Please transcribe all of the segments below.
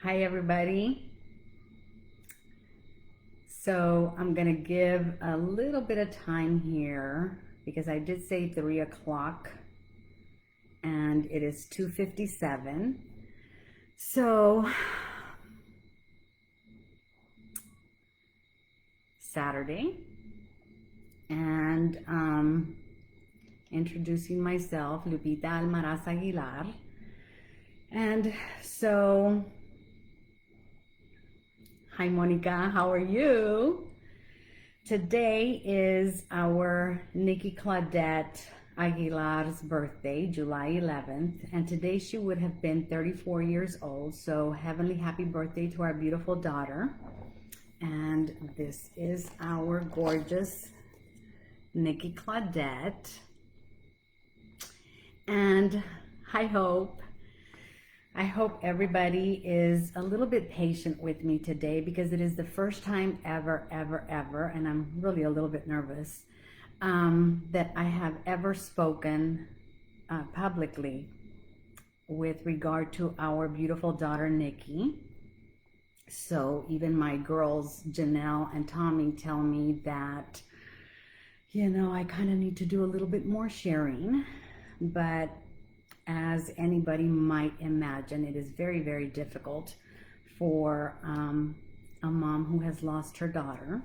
Hi everybody. So I'm gonna give a little bit of time here because I did say 3 o'clock and it is 2:57. So Saturday, and introducing myself, Lupita Almaraz Aguilar. And so, hi Monica, how are you? Today is our Nikki Claudette Aguilar's birthday, July 11th, and today she would have been 34 years old. So heavenly happy birthday to our beautiful daughter. And this is our gorgeous Nikki Claudette. And I hope everybody is a little bit patient with me today because it is the first time ever, and I'm really a little bit nervous, that I have ever spoken publicly with regard to our beautiful daughter, Nikki. So even my girls, Janelle and Tommy, tell me that, I kind of need to do a little bit more sharing, but as anybody might imagine, it is very, very difficult for a mom who has lost her daughter.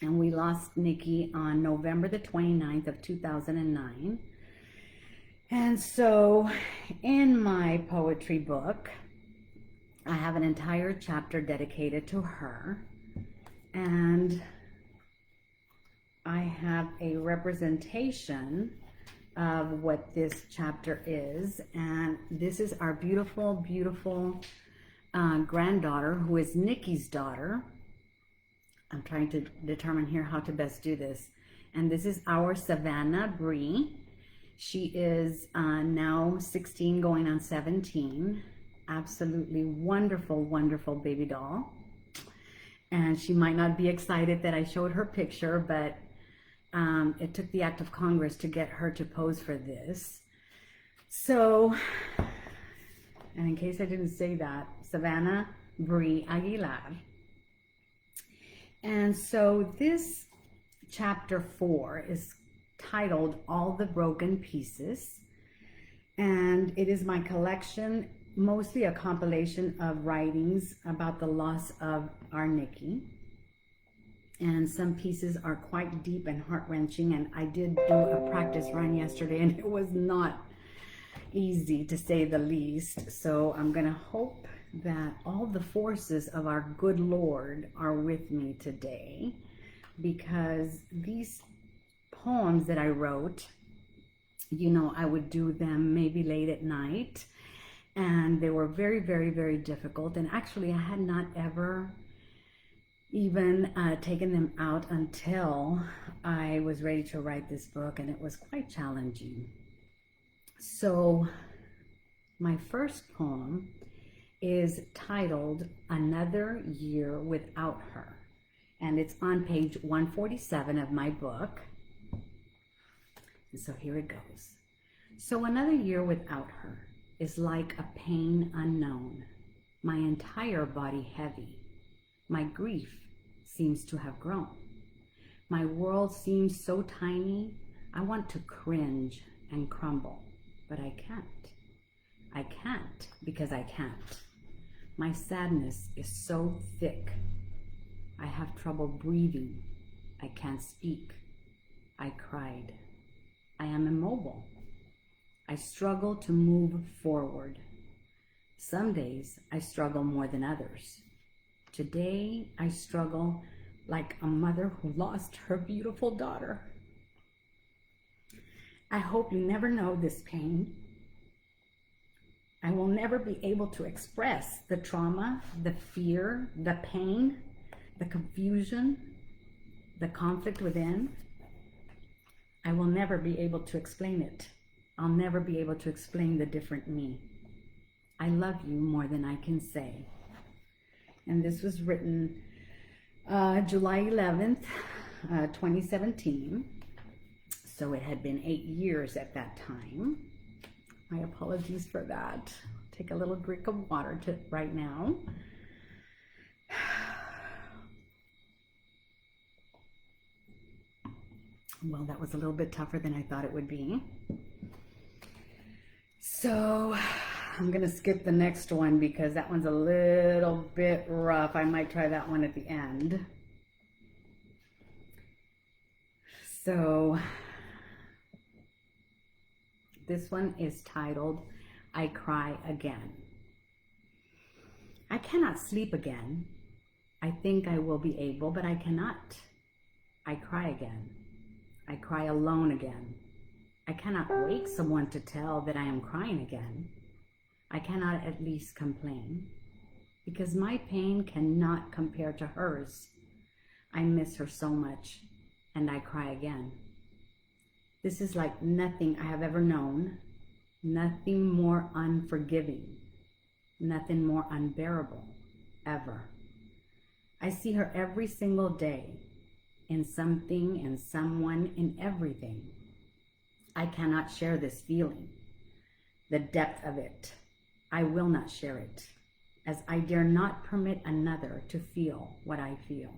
And we lost Nikki on November the 29th of 2009. And so in my poetry book, I have an entire chapter dedicated to her. And I have a representation of what this chapter is, and this is our beautiful granddaughter, who is Nikki's daughter. I'm trying to determine here how to best do this. And this is our Savannah Bree. She is now 16 going on 17. Absolutely wonderful baby doll. And she might not be excited that I showed her picture, but it took the act of Congress to get her to pose for this. So, and in case I didn't say that, Savannah Bree Aguilar. And so this chapter 4 is titled All the Broken Pieces. And it is my collection, mostly a compilation of writings about the loss of our Nikki. And some pieces are quite deep and heart-wrenching, and I did do a practice run yesterday, and it was not easy, to say the least. So I'm going to hope that all the forces of our good Lord are with me today, because these poems that I wrote, I would do them maybe late at night, and they were very, very difficult. And actually, I had not ever even taken them out until I was ready to write this book, and it was quite challenging. So my first poem is titled Another Year Without Her, and it's on page 147 of my book. And so here it goes. So another year without her is like a pain unknown, my entire body heavy. My grief seems to have grown. My world seems so tiny, I want to cringe and crumble, but I can't. I can't because I can't. My sadness is so thick. I have trouble breathing. I can't speak. I cried. I am immobile. I struggle to move forward. Some days I struggle more than others. Today, I struggle like a mother who lost her beautiful daughter. I hope you never know this pain. I will never be able to express the trauma, the fear, the pain, the confusion, the conflict within. I will never be able to explain it. I'll never be able to explain the different me. I love you more than I can say. And this was written July 11th, 2017. So it had been 8 years at that time. My apologies for that. take a little drink of water right now. Well, that was a little bit tougher than I thought it would be. So I'm going to skip the next one because that one's a little bit rough. I might try that one at the end. So this one is titled, I Cry Again. I cannot sleep again. I think I will be able, but I cannot. I cry again. I cry alone again. I cannot wake someone to tell that I am crying again. I cannot at least complain, because my pain cannot compare to hers. I miss her so much, and I cry again. This is like nothing I have ever known, nothing more unforgiving, nothing more unbearable, ever. I see her every single day, in something, in someone, in everything. I cannot share this feeling, the depth of it. I will not share it, as I dare not permit another to feel what I feel.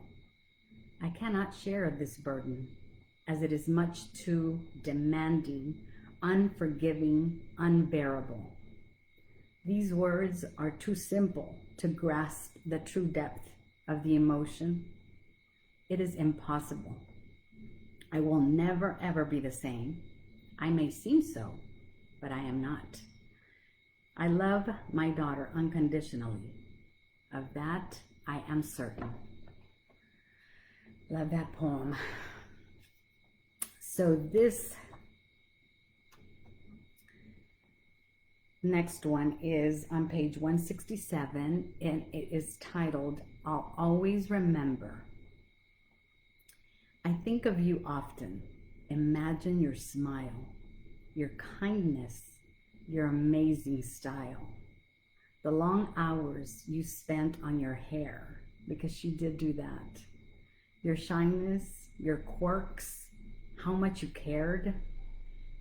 I cannot share this burden, as it is much too demanding, unforgiving, unbearable. These words are too simple to grasp the true depth of the emotion. It is impossible. I will never ever be the same. I may seem so, but I am not. I love my daughter unconditionally. Of that, I am certain. Love that poem. So this next one is on page 167, and it is titled, I'll Always Remember. I think of you often. Imagine your smile, your kindness, your amazing style. The long hours you spent on your hair, because she did do that. Your shyness, your quirks, how much you cared,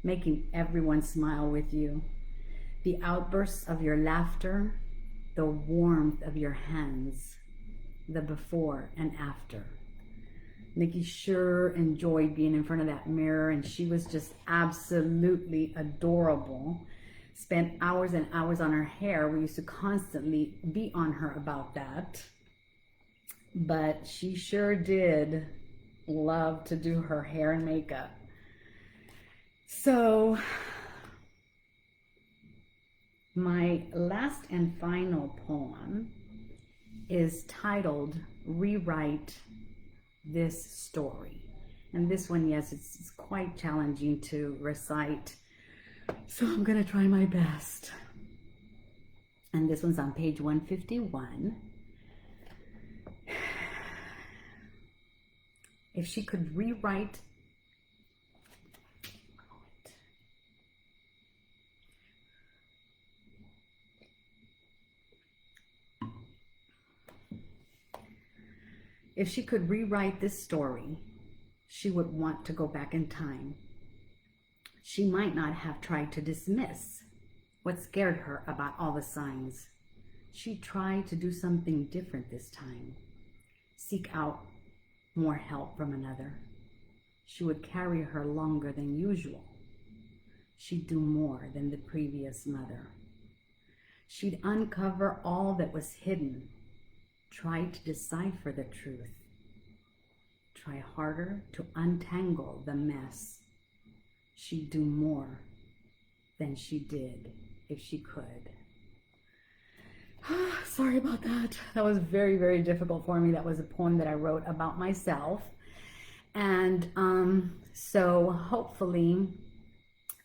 making everyone smile with you. The outbursts of your laughter, the warmth of your hands, the before and after. Nikki sure enjoyed being in front of that mirror, and she was just absolutely adorable. Spent hours and hours on her hair. We used to constantly be on her about that. But she sure did love to do her hair and makeup. So my last and final poem is titled Rewrite This Story. And this one, yes, it's quite challenging to recite, so I'm gonna try my best. And this one's on page 151. If she could rewrite If she could rewrite this story, she would want to go back in time. She might not have tried to dismiss what scared her about all the signs. She tried to do something different this time, seek out more help from another. She would carry her longer than usual. She'd do more than the previous mother. She'd uncover all that was hidden, try to decipher the truth, try harder to untangle the mess. She'd do more than she did if she could. Sorry about that. That was very, very difficult for me. That was a poem that I wrote about myself. And so hopefully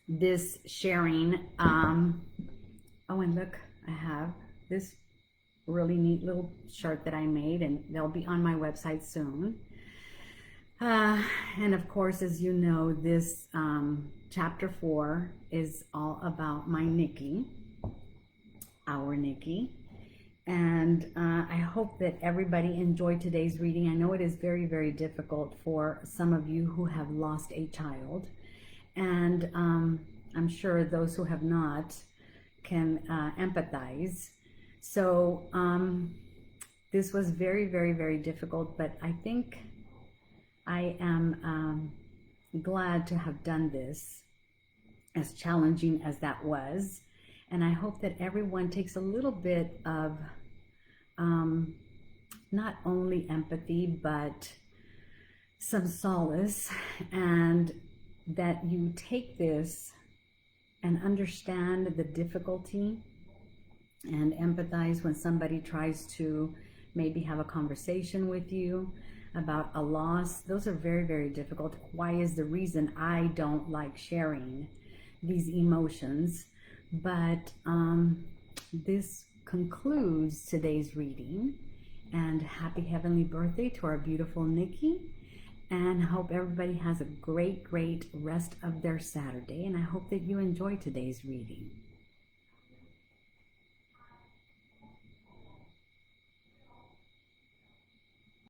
this sharing, oh, and look, I have this really neat little shirt that I made, and they'll be on my website soon. And of course, as you know, this chapter 4 is all about my Nikki, our Nikki. And I hope that everybody enjoyed today's reading. I know it is very, very difficult for some of you who have lost a child. And I'm sure those who have not, can empathize. So this was very, very, very difficult, but I think I am glad to have done this, as challenging as that was. And I hope that everyone takes a little bit of not only empathy, but some solace, and that you take this and understand the difficulty and empathize when somebody tries to maybe have a conversation with you about a loss. Those are very, very difficult. Why is the reason I don't like sharing these emotions? But this concludes today's reading, and happy heavenly birthday to our beautiful Nikki, and hope everybody has a great rest of their Saturday, and I hope that you enjoy today's reading.